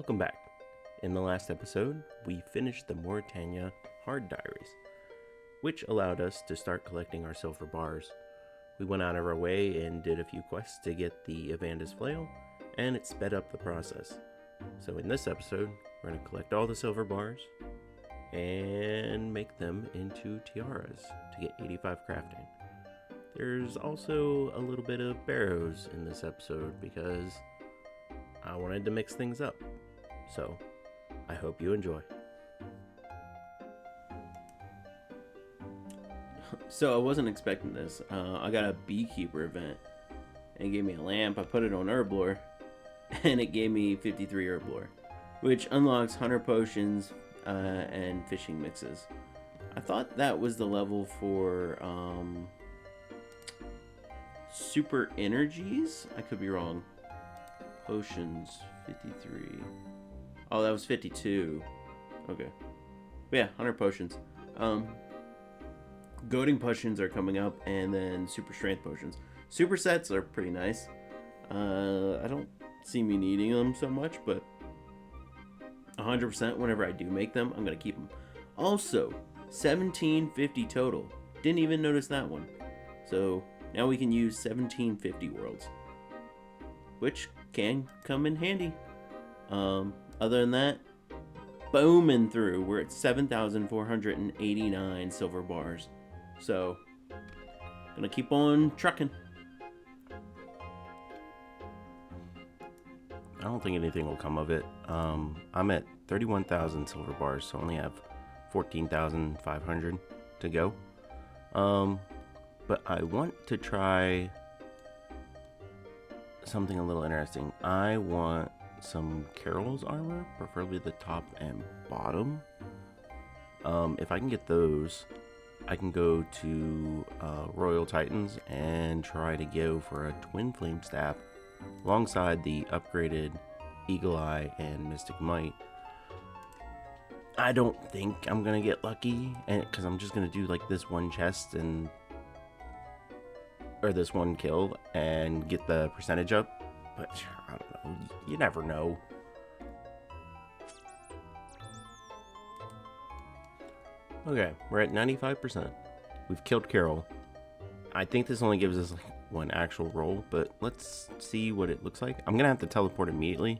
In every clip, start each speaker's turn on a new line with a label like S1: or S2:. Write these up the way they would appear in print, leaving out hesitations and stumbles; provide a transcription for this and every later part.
S1: Welcome back. In the last episode, we finished the Mauritania Hard Diaries, which allowed us to start collecting our silver bars. We went out of our way and did a few quests to get the Evanda's Flail, and it sped up the process. So in this episode, we're going to collect all the silver bars and make them into tiaras to get 85 crafting. There's also a little bit of Barrows in this episode because I wanted to mix things up. So, I hope you enjoy.
S2: So I wasn't expecting this. I got a beekeeper event, and it gave me a lamp. I put it on herb lore, and it gave me 53 herb lore, which unlocks 100 potions and fishing mixes. I thought that was the level for super energies. I could be wrong. Potions 53. Oh, that was 52. Okay. But yeah, 100 potions. Goading potions are coming up, and then super strength potions. Super sets are pretty nice. I don't see me needing them so much, but 100% whenever I do make them, I'm going to keep them. Also, 1750 total. Didn't even notice that one. So now we can use 1750 worlds, which can come in handy. Other than that, booming through. We're at 7,489 silver bars. So, gonna keep on trucking.
S1: I don't think anything will come of it. I'm at 31,000 silver bars, so I only have 14,500 to go. But I want to try something a little interesting. I want some Carol's armor, preferably the top and bottom. If I can get those, I can go to Royal Titans and try to go for a Twin Flame Staff alongside the upgraded Eagle Eye and Mystic Might. I don't think I'm gonna get lucky, because I'm just gonna do like this one chest or this one kill and get the percentage up. But I don't know. You never know. Okay, we're at 95%. We've killed Carol. I think this only gives us like one actual roll, but let's see what it looks like. I'm gonna have to teleport immediately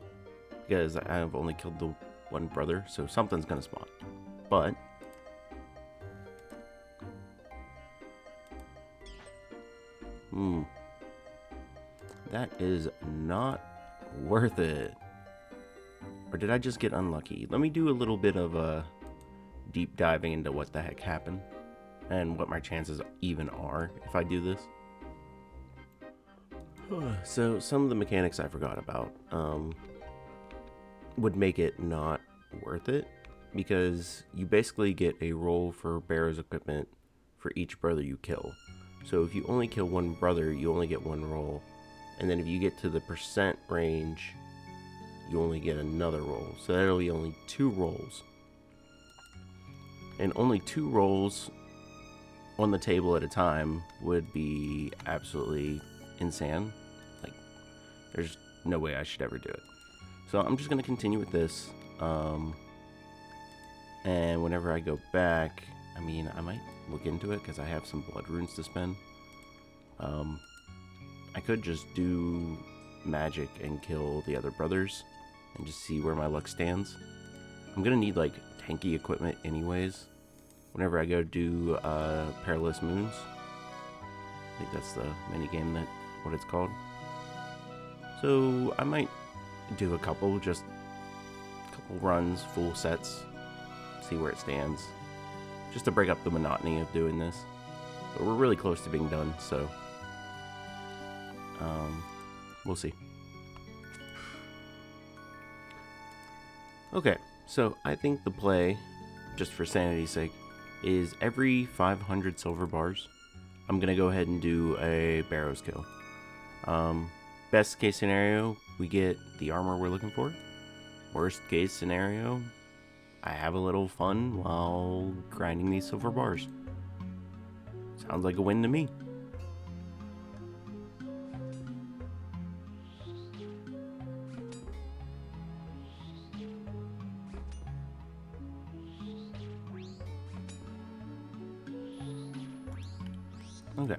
S1: because I've only killed the one brother, so something's gonna spawn. But that is not worth it. Or did I just get unlucky? Let me do a little bit of a deep diving into what the heck happened and what my chances even are if I do this. So some of the mechanics I forgot about would make it not worth it, because you basically get a roll for Barrows equipment for each brother you kill. So if you only kill one brother, you only get one roll. And then if you get to the percent range, you only get another roll. So that'll be only 2 rolls. And only 2 rolls on the table at a time would be absolutely insane. Like, there's no way I should ever do it. So I'm just going to continue with this. And whenever I go back, I mean, I might look into it because I have some blood runes to spend. I could just do magic and kill the other brothers and just see where my luck stands. I'm gonna need like tanky equipment anyways whenever I go do Perilous Moons. I think that's the mini game, that what it's called. So I might do a couple runs, full sets, see where it stands, just to break up the monotony of doing this. But we're really close to being done, so we'll see. Okay, so I think the play, just for sanity's sake, is every 500 silver bars, I'm gonna go ahead and do a Barrows kill. Best case scenario, we get the armor we're looking for. Worst case scenario, I have a little fun while grinding these silver bars. Sounds like a win to me. Okay.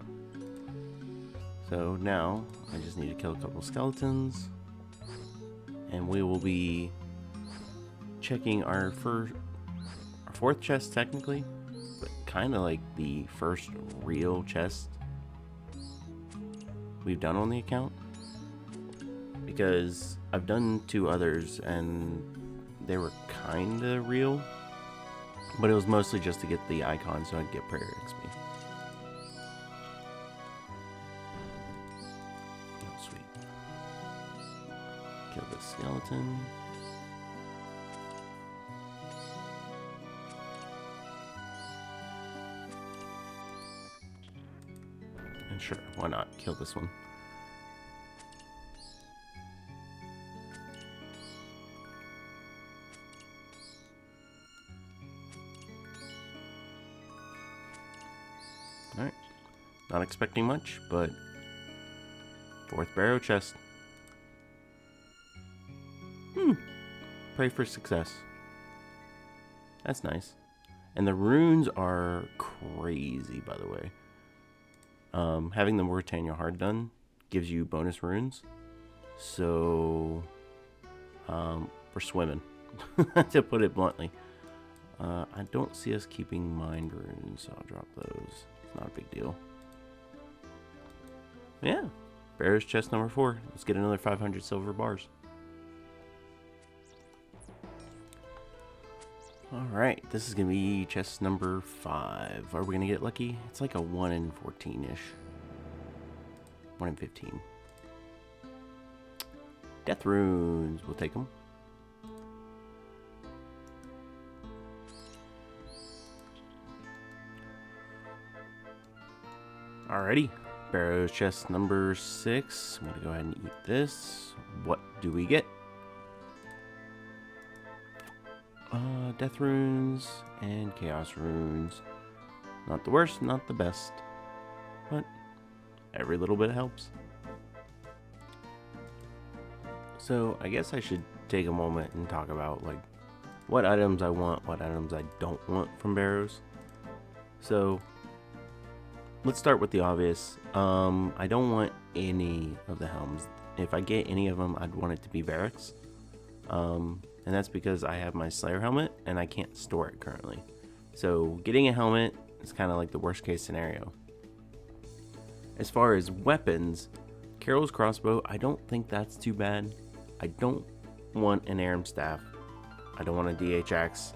S1: So now I just need to kill a couple skeletons, and we will be checking our fourth chest technically, but kind of like the first real chest we've done on the account, because I've done 2 others and they were kind of real, but it was mostly just to get the icon so I'd get prayer XP. Oh, sweet. Kill the skeleton. And sure, why not kill this one? Alright. Not expecting much, but 4th Barrow chest. Pray for success. That's nice. And the runes are crazy, by the way. Having the Moritania hard done gives you bonus runes. So, we're swimming, to put it bluntly. I don't see us keeping mind runes, so I'll drop those. It's not a big deal. Yeah, Barrows chest number 4. Let's get another 500 silver bars. Alright, this is going to be chest number 5. Are we going to get lucky? It's like a 1 in 14-ish. 1 in 15. Death runes, we'll take them. Alrighty, Barrows chest number 6. I'm going to go ahead and eat this. What do we get? Death runes and chaos runes. Not the worst, not the best, but every little bit helps. So I guess I should take a moment and talk about like what items I want, what items I don't want from Barrows. So let's start with the obvious. I don't want any of the helms. If I get any of them, I'd want it to be Varix. And that's because I have my Slayer helmet and I can't store it currently. So getting a helmet is kind of like the worst case scenario. As far as weapons, Carol's crossbow, I don't think that's too bad. I don't want an Aram staff. I don't want a DH axe.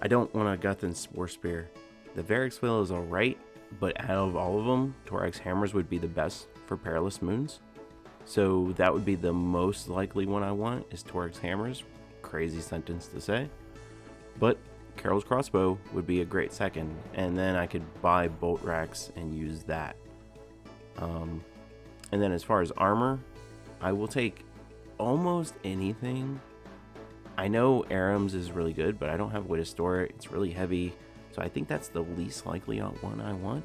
S1: I don't want a Guthan's war spear. The Varix wheel is alright, but out of all of them, Torax hammers would be the best for Perilous Moons. So that would be the most likely one I want, is Torax hammers. Crazy sentence to say, but Carol's crossbow would be a great second, and then I could buy bolt racks and use that. And then as far as armor, I will take almost anything. I know Aram's is really good, but I don't have a way to store it. It's really heavy, so I think that's the least likely one I want.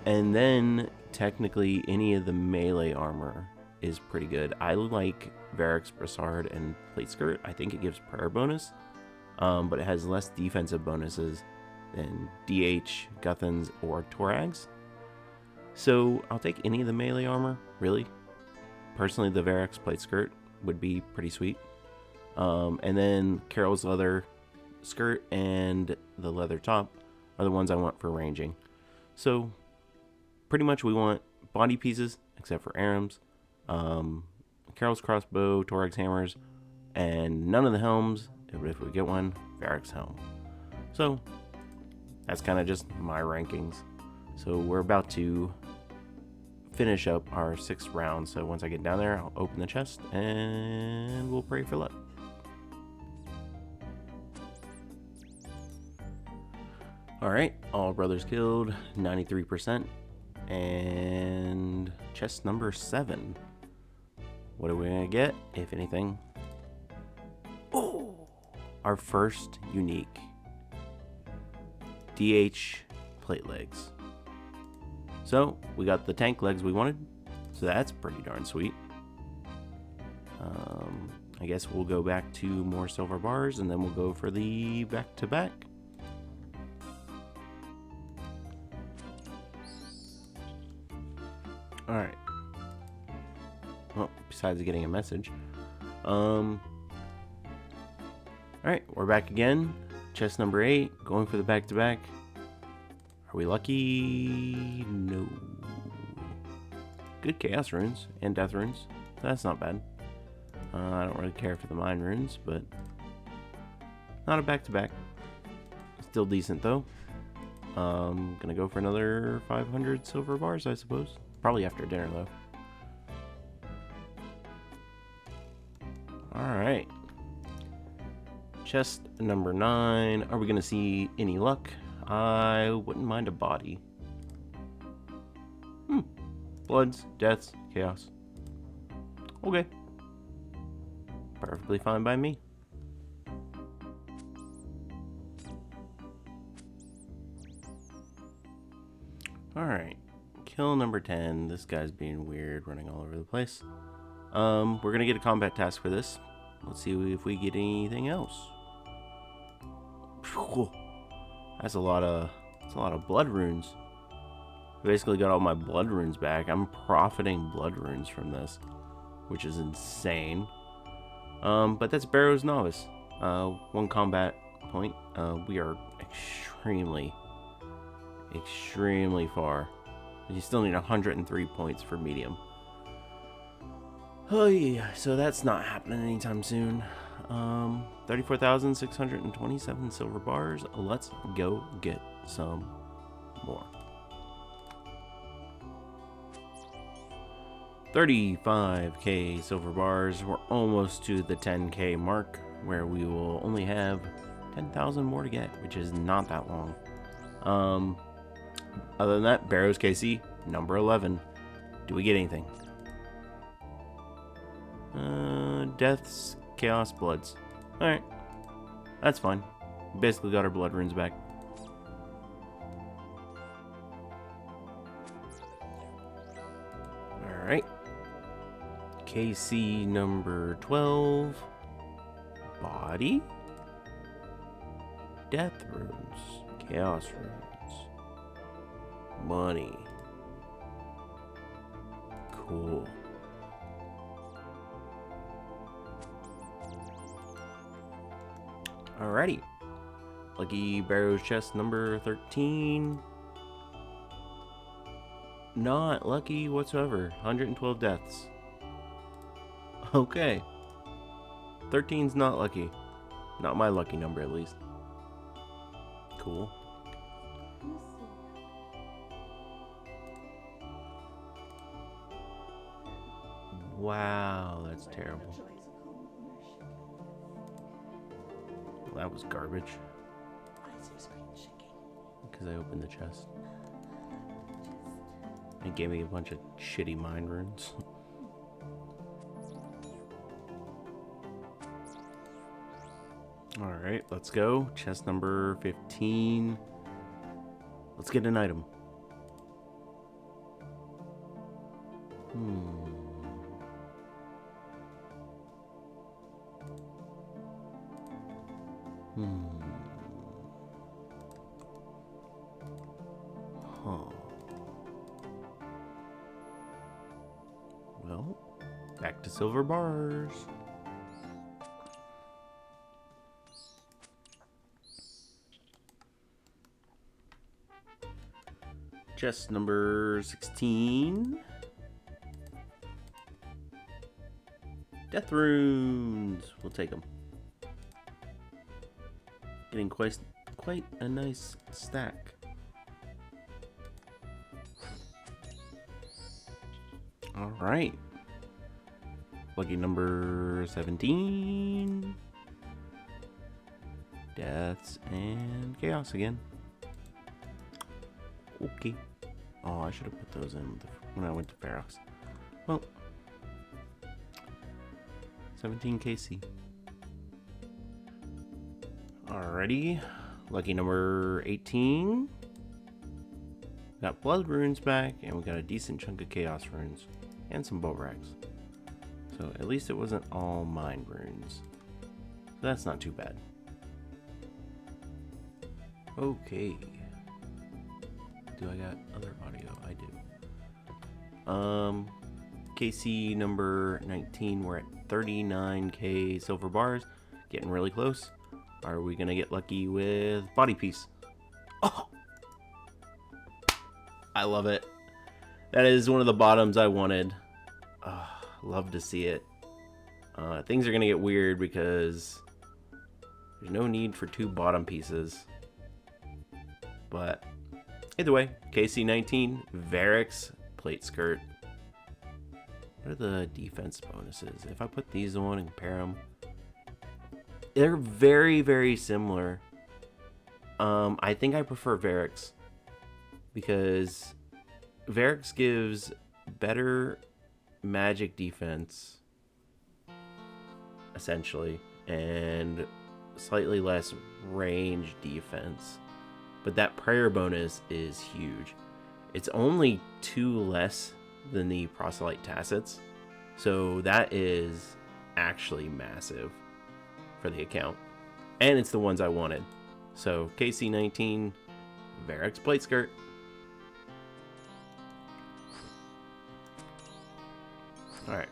S1: And then technically any of the melee armor is pretty good. I like Varix, Brassard, and Plate Skirt. I think it gives prayer bonus, but it has less defensive bonuses than DH, Guthans, or Torags. So I'll take any of the melee armor, really. Personally, the Varix Plate Skirt would be pretty sweet. And then Carol's leather skirt and the leather top are the ones I want for ranging. So pretty much we want body pieces, except for Aram's. Carol's crossbow, Torax hammers, and none of the helms. If we get one, Varix helm. So that's kind of just my rankings. So we're about to finish up our 6th round. So once I get down there, I'll open the chest and we'll pray for luck. Alright, all brothers killed, 93%. And chest number 7. What are we gonna get, if anything? Oh, our first unique DH plate legs. So we got the tank legs we wanted, so that's pretty darn sweet. I guess we'll go back to more silver bars, and then we'll go for the back-to-back. Alright. Well, besides getting a message. Alright, we're back again. Chest number 8, going for the back-to-back. Are we lucky? No. Good chaos runes and death runes. That's not bad. I don't really care for the mine runes, but not a back-to-back. Still decent though. Gonna go for another 500 silver bars, I suppose. Probably after dinner though. Alright. Chest number 9. Are we gonna see any luck? I wouldn't mind a body. Bloods, deaths, chaos. Okay. Perfectly fine by me. Alright. Kill number 10. This guy's being weird, running all over the place. We're gonna get a combat task for this. Let's see if we get anything else. Phew. That's a lot of blood runes. I basically got all my blood runes back. I'm profiting blood runes from this, which is insane. But that's Barrows Novice. 1 combat point. We are extremely far. You still need 103 points for medium. Oh yeah, so that's not happening anytime soon. 34,627 silver bars. Let's go get some more. 35k silver bars. We're almost to the 10k mark, where we will only have 10,000 more to get, which is not that long. Other than that, Barrows KC, number 11. Do we get anything? Deaths, chaos, bloods. Alright. That's fine. Basically got our blood runes back. Alright. KC number 12. Body. Death runes. Chaos runes. Money. Cool. Alrighty. Lucky Barrows chest number 13. Not lucky whatsoever. 112 deaths. Okay. 13's not lucky. Not my lucky number, at least. Cool. Wow, that's terrible. That was garbage.
S3: Why is your screen shaking?
S1: Because I opened the chest. It gave me a bunch of shitty mind runes. Alright, let's go. Chest number 15. Let's get an item. Well, back to silver bars. Chest number 16. Death runes. We'll take them. Getting quite a nice stack. All right. Lucky number 17. Deaths and chaos again. Okay. Oh, I should have put those in when I went to Barrows. Well, 17 KC. Alrighty. Lucky number 18. Got blood runes back, and we got a decent chunk of chaos runes. And some bow rags. So at least it wasn't all mine runes. So that's not too bad. Okay. Do I got other audio? I do. KC number 19, we're at 39k silver bars. Getting really close. Are we gonna get lucky with body piece? Oh! I love it. That is one of the bottoms I wanted. Love to see it. Things are gonna get weird because there's no need for 2 bottom pieces. But either way, KC19, Varix plate skirt. What are the defense bonuses? If I put these on and compare them, they're very, very similar. I think I prefer Varix because Varix gives better magic defense, essentially, and slightly less range defense. But that prayer bonus is huge. It's only 2 less than the proselyte tacits, so that is actually massive for the account, and it's the ones I wanted. So KC19, Varix plate skirt. Alright,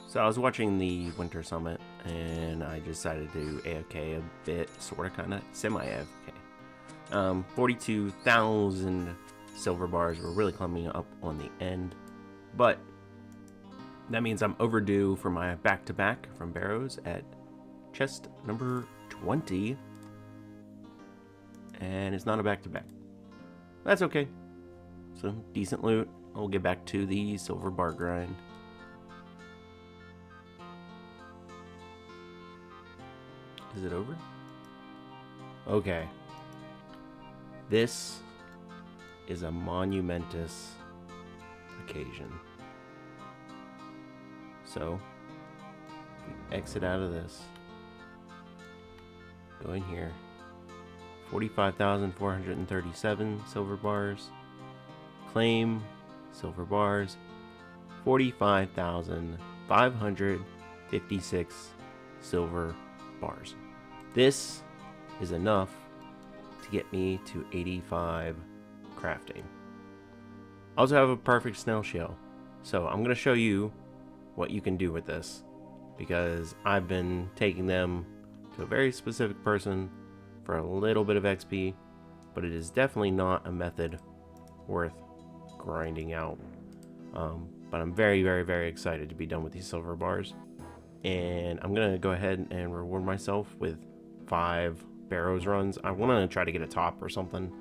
S1: so I was watching the Winter Summit and I decided to do AFK a bit, sorta, kinda, semi-AFK. 42,000 silver bars. We're really climbing up on the end, but that means I'm overdue for my back-to-back from Barrows at chest number 20, and it's not a back-to-back. That's okay. So decent loot. I'll get back to the silver bar grind. Is it over? Okay. This is a monumentous occasion. So, we exit out of this. Go in here. 45,437 silver bars. Claim silver bars. 45,556 silver bars. This is enough to get me to 85 crafting. I also have a perfect snail shell, so I'm going to show you what you can do with this, because I've been taking them to a very specific person for a little bit of XP, but it is definitely not a method worth grinding out. But I'm very, very, very excited to be done with these silver bars, and I'm going to go ahead and reward myself with 5 Barrows runs. I want to try to get a top or something.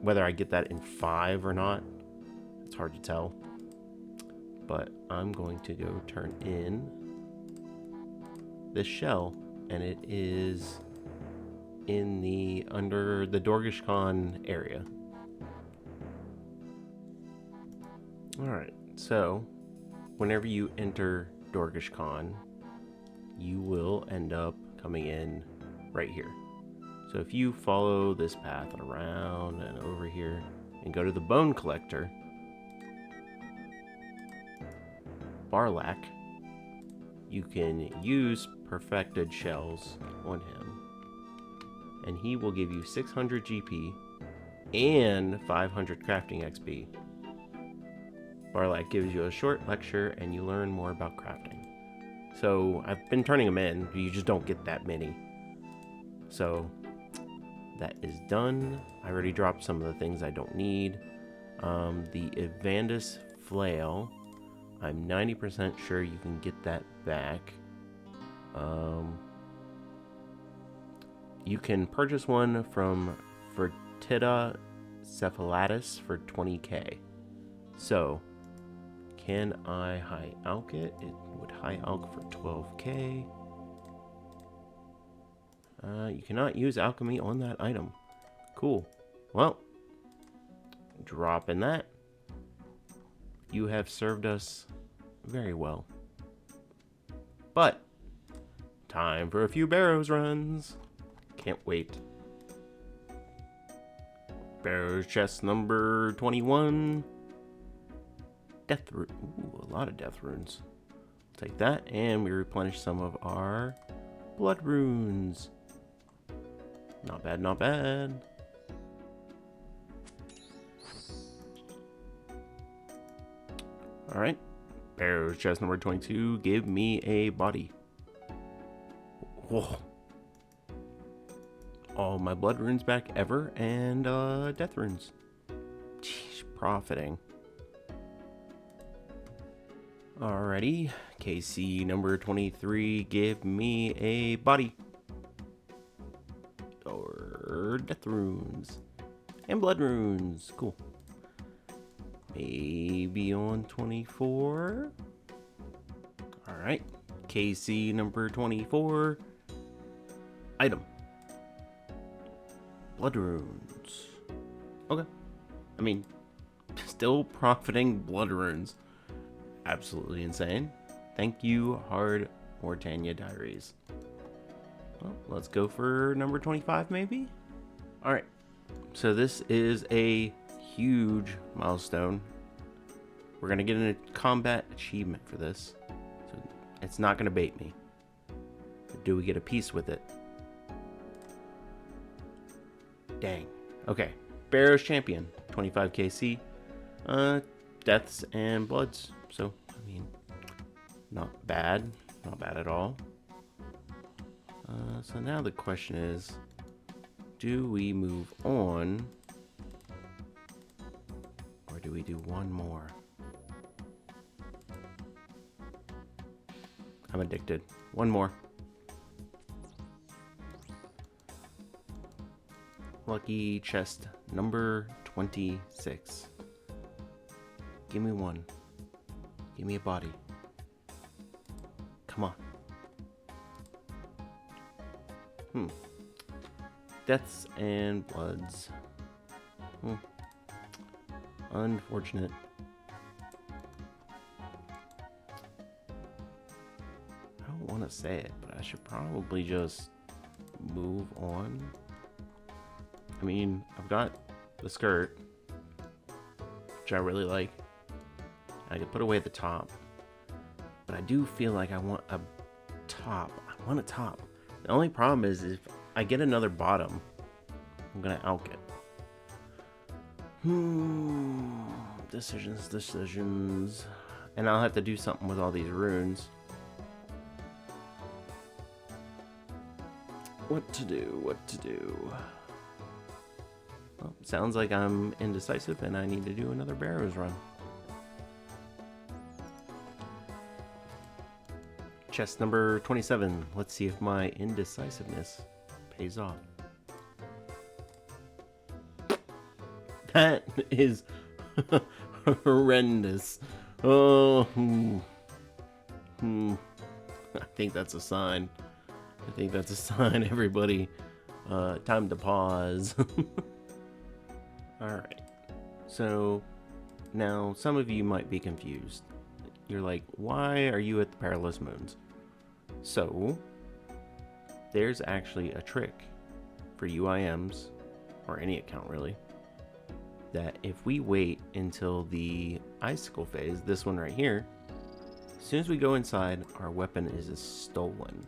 S1: Whether I get that in 5 or not, it's hard to tell. But I'm going to go turn in this shell, and it is in the under the Dorgish Khan area. Alright, so whenever you enter Dorgish Khan, you will end up coming in right here. So if you follow this path around and over here and go to the bone collector, Barlack, you can use perfected shells on him, and he will give you 600 GP and 500 crafting XP. Barlack gives you a short lecture and you learn more about crafting. So I've been turning them in, you just don't get that many. So that is done. I already dropped some of the things I don't need. The Evandus Flail, I'm 90% sure you can get that back. You can purchase one from Fertita Cephalatus for 20k. So, can I high alch it? It would high alch for 12k. You cannot use alchemy on that item. Cool. Well, dropping that. You have served us very well. But, time for a few Barrows runs. Can't wait. Barrows chest number 21. Death rune. Ooh, a lot of death runes. Take that, and we replenish some of our blood runes. Not bad, not bad. Alright. Barrows chest number 22. Give me a body. Whoa. All my blood runes back ever and death runes. Jeez, profiting. Alrighty. KC number 23. Give me a body. Or death runes. And blood runes. Cool. Maybe on 24. Alright. KC number 24. Item. Blood runes. Okay. I mean, still profiting blood runes. Absolutely insane. Thank you, Hard Mortania Diaries. Well, let's go for number 25 maybe? Alright. So this is a huge milestone. We're going to get a combat achievement for this. So it's not going to bait me. But do we get a piece with it? Dang. Okay. Barrows champion. 25 KC. Deaths and bloods. So, I mean, not bad. Not bad at all. So now the question is, do we move on? Or do we do one more? I'm addicted. One more. Lucky chest number 26. Give me one. Give me a body. Come on. Deaths and bloods. Unfortunate. I don't want to say it, but I should probably just move on. I mean, I've got the skirt, which I really like. I could put away the top, but I do feel like I want a top. I want a top. The only problem is if I get another bottom, I'm gonna alk it. Decisions. And I'll have to do something with all these runes. What to do? Well, sounds like I'm indecisive and I need to do another Barrows run. Chest number 27. Let's see if my indecisiveness pays off. That is horrendous. Oh, I think that's a sign. Everybody. Time to pause. Alright. So, now some of you might be confused. You're like, why are you at the Perilous Moons? So, there's actually a trick for UIMs, or any account really, that if we wait until the icicle phase, this one right here, as soon as we go inside, our weapon is stolen.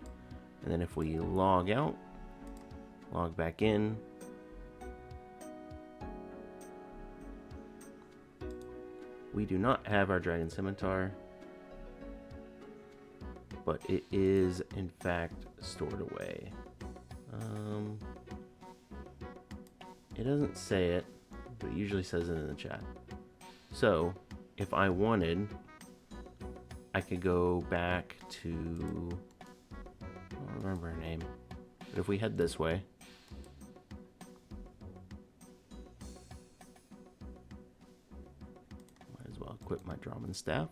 S1: And then if we log out, log back in, we do not have our Dragon Scimitar, but it is in fact stored away. It doesn't say it, but it usually says it in the chat. So if I wanted, I could go back to, I don't remember her name, but if we head this way, might as well equip my Drummond staff.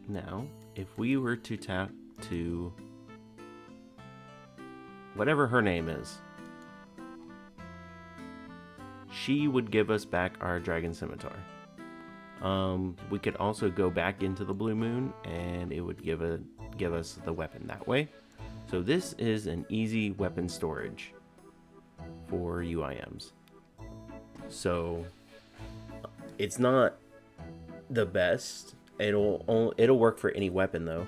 S1: Now, if we were to tap to whatever her name is, she would give us back our Dragon Scimitar. We could also go back into the Blue Moon and it would give us the weapon that way. So this is an easy weapon storage for UIMs. So It's not the best. It'll work for any weapon though.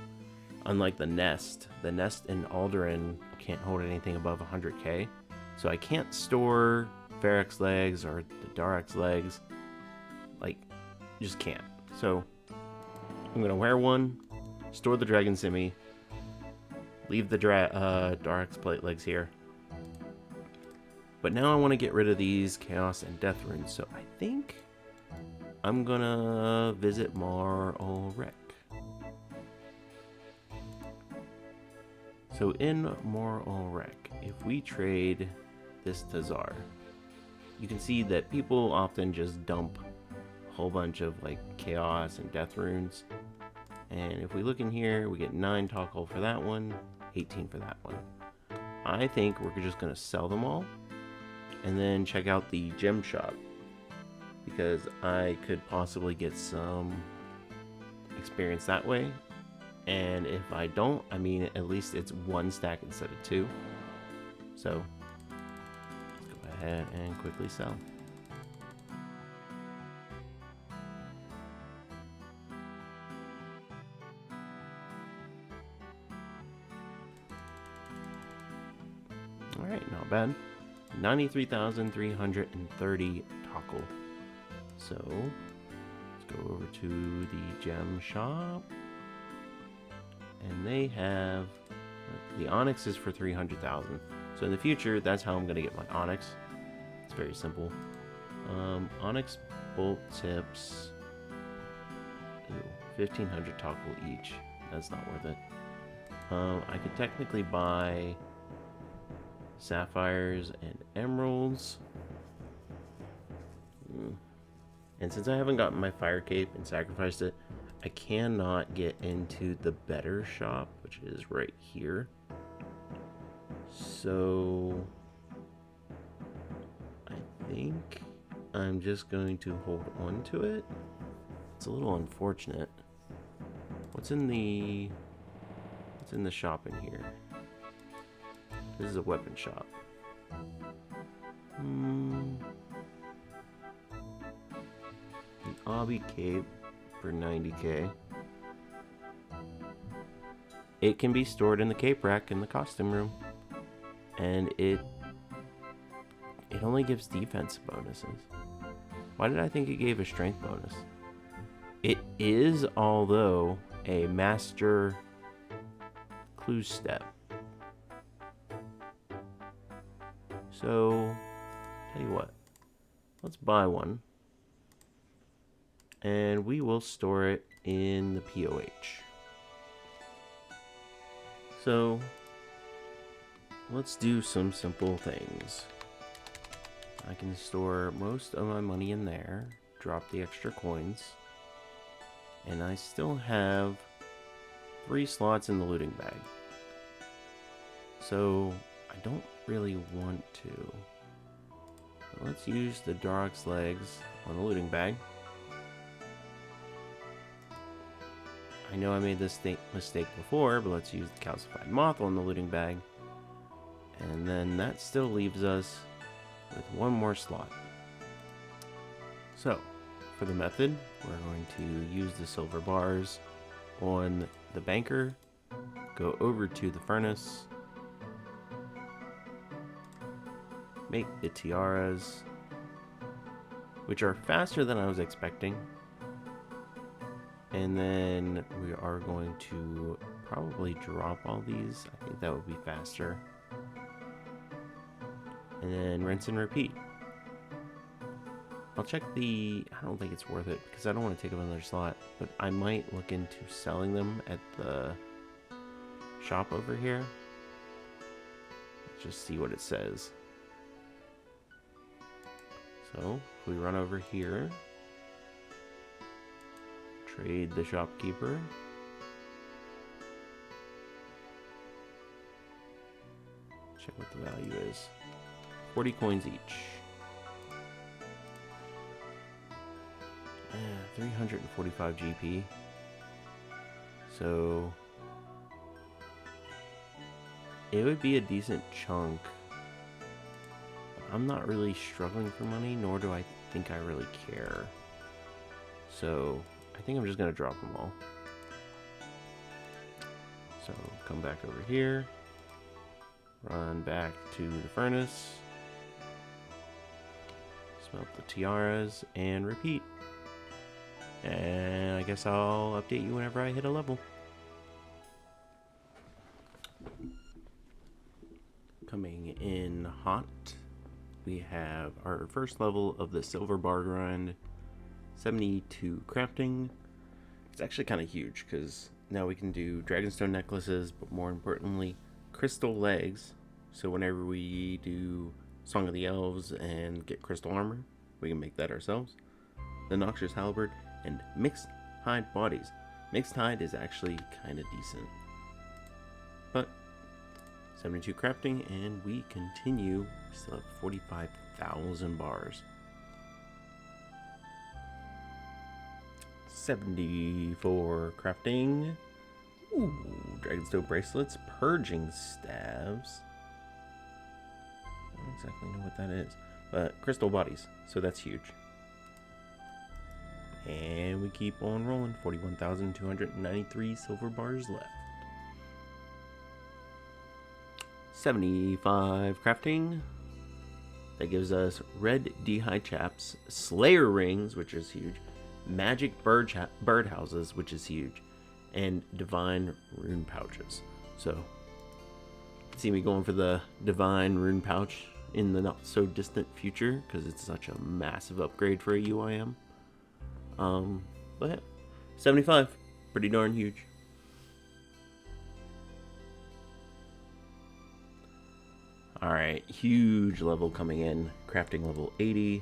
S1: Unlike the nest in Alderaan can't hold anything above 100k, so I can't store Ferox legs or the Darak's legs. Like, just can't. So I'm gonna wear one, store the Dragon Simi, leave the Darak's plate legs here. But now I want to get rid of these Chaos and Death runes, so I think I'm gonna visit Mar Ul Rek. So in Mar Ul Rek, if we trade this Tazar, you can see that people often just dump a whole bunch of like Chaos and Death runes. And if we look in here, we get 9 Toggle for that one, 18 for that one. I think we're just gonna sell them all and then check out the gem shop, because I could possibly get some experience that way. And if I don't, I mean, at least it's 1 stack instead of 2. So let's go ahead and quickly sell. All right, not bad. 93,330 Toggle. So let's go over to the gem shop. And they have, the Onyx is for 300,000. So in the future, that's how I'm going to get my Onyx. It's very simple. Onyx bolt tips, 1,500 Toggle each. That's not worth it. I could technically buy sapphires and emeralds. And since I haven't gotten my fire cape and sacrificed it, I cannot get into the better shop, which is right here. So I think I'm just going to hold on to it. It's a little unfortunate. What's in the shop in here? This is a weapon shop. An Obby cape for 90k. It can be stored in the cape rack in the costume room, and it only gives defense bonuses. Why did I think it gave a strength bonus? It is, although, a master clue step. So tell you what, let's buy one. And we will store it in the POH. So let's do some simple things. I can store most of my money in there, drop the extra coins, and I still have 3 slots in the looting bag. So I don't really want to. But let's use the Darak's legs on the looting bag. I know I made this mistake before, but let's use the calcified moth on the looting bag. And then that still leaves us with 1 more slot. So, for the method, we're going to use the silver bars on the banker, go over to the furnace, make the tiaras, which are faster than I was expecting. And then we are going to probably drop all these. I think that would be faster. And then rinse and repeat. I'll check I don't think it's worth it because I don't want to take up another slot, but I might look into selling them at the shop over here. Let's just see what it says. So if we run over here, trade the shopkeeper. Check what the value is. 40 coins each. 345 GP. So it would be a decent chunk. I'm not really struggling for money, nor do I think I really care. So I think I'm just going to drop them all. So come back over here, run back to the furnace, smelt the tiaras, and repeat. And I guess I'll update you whenever I hit a level. Coming in hot, we have our first level of the silver bar grind, 72 crafting. It's actually kind of huge because now we can do dragonstone necklaces, but more importantly, crystal legs. So whenever we do Song of the Elves and get crystal armor, we can make that ourselves. The Noxious Halberd and mixed hide bodies. Mixed hide is actually kind of decent. But 72 crafting, and we continue. We still have 45,000 bars. 74 crafting. Ooh, dragonstone bracelets, purging staves. I don't exactly know what that is, but crystal bodies, so that's huge. And we keep on rolling. 41,293 silver bars left. 75 crafting. That gives us red D-hide chaps, slayer rings, which is huge, magic bird houses, which is huge, and divine rune pouches. So see me going for the divine rune pouch in the not so distant future because it's such a massive upgrade for a UIM. But yeah, 75, pretty darn huge. Alright, huge level coming in, crafting level 80.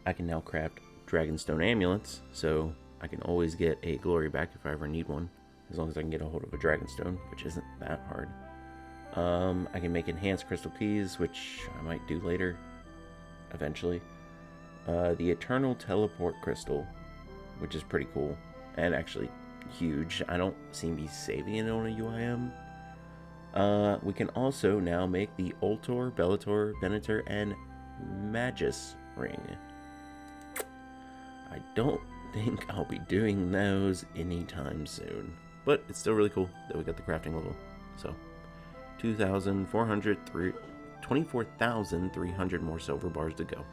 S1: I can now craft dragonstone amulets, so I can always get a glory back if I ever need one, as long as I can get a hold of a dragonstone, which isn't that hard. I can make enhanced crystal keys, which I might do later, eventually. The eternal teleport crystal, which is pretty cool, and actually huge. I don't see me saving it on a UIM. We can also now make the Ultor, Bellator, Venator, and Magus ring. I don't think I'll be doing those anytime soon, but it's still really cool that we got the crafting level. So 24,300 more silver bars to go.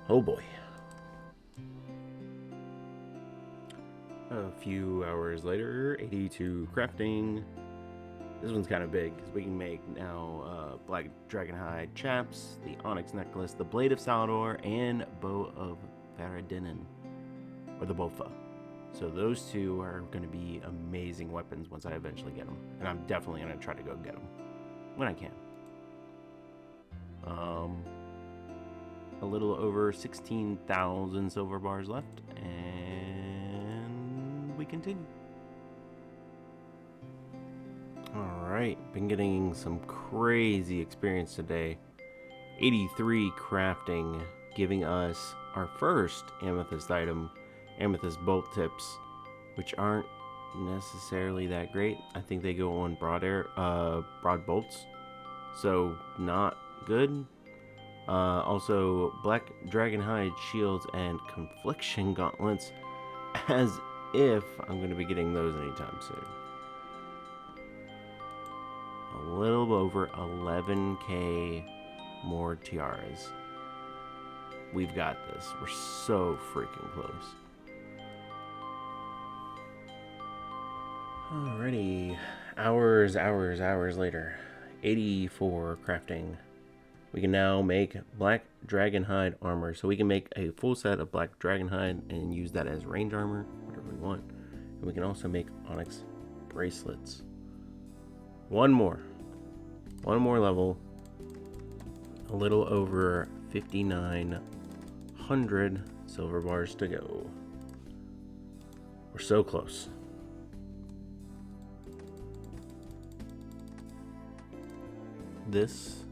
S1: Oh boy. A few hours later, 82 crafting. This one's kind of big because we can make now black dragonhide chaps, the onyx necklace, the blade of Salador, and bow of Faradinin, or the Bofa. So those two are going to be amazing weapons once I eventually get them, and I'm definitely going to try to go get them when I can. A little over 16,000 silver bars left, and we continue. Alright, been getting some crazy experience today. 83 crafting, giving us our first amethyst item, amethyst bolt tips, which aren't necessarily that great. I think they go on broad bolts, so not good. Also, black dragonhide shields and confliction gauntlets, as if I'm going to be getting those anytime soon. A little over 11k more tiaras. We've got this. We're so freaking close. Alrighty, hours later. 84 crafting. We can now make black dragonhide armor. So we can make a full set of black dragonhide and use that as range armor, whatever we want. And we can also make onyx bracelets. One more level. A little over 5,900 silver bars to go. We're so close. This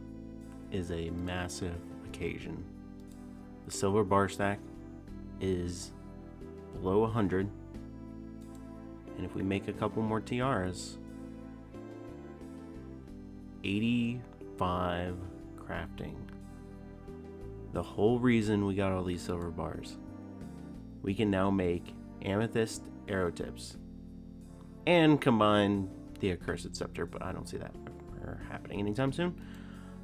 S1: is a massive occasion. The silver bar stack is below 100, and if we make a couple more tiaras, 85 crafting. The whole reason we got all these silver bars we can now make amethyst arrow tips and combine the accursed scepter, but I don't see that happening anytime soon.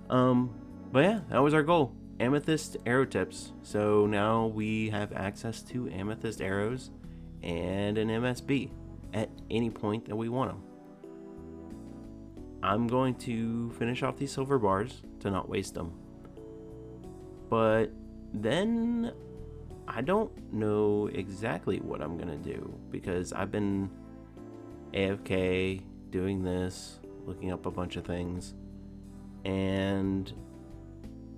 S1: But yeah, that was our goal. Amethyst arrow tips. So now we have access to amethyst arrows and an MSB at any point that we want them. I'm going to finish off these silver bars to not waste them. But then I don't know exactly what I'm going to do because I've been AFK doing this, looking up a bunch of things, and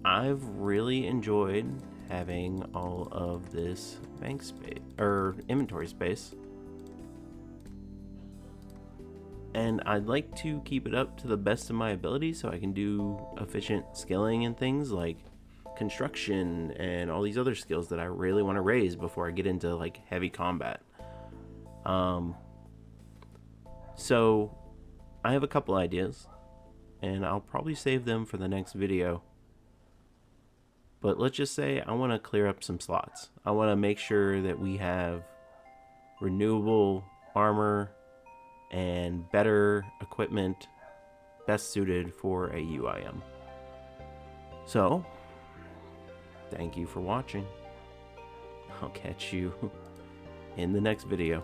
S1: I've really enjoyed having all of this bank space or inventory space, and I'd like to keep it up to the best of my ability so I can do efficient skilling and things like construction and all these other skills that I really want to raise before I get into like heavy combat. So I have a couple ideas and I'll probably save them for the next video. But let's just say I want to clear up some slots. I want to make sure that we have renewable armor and better equipment best suited for a UIM. So, thank you for watching. I'll catch you in the next video.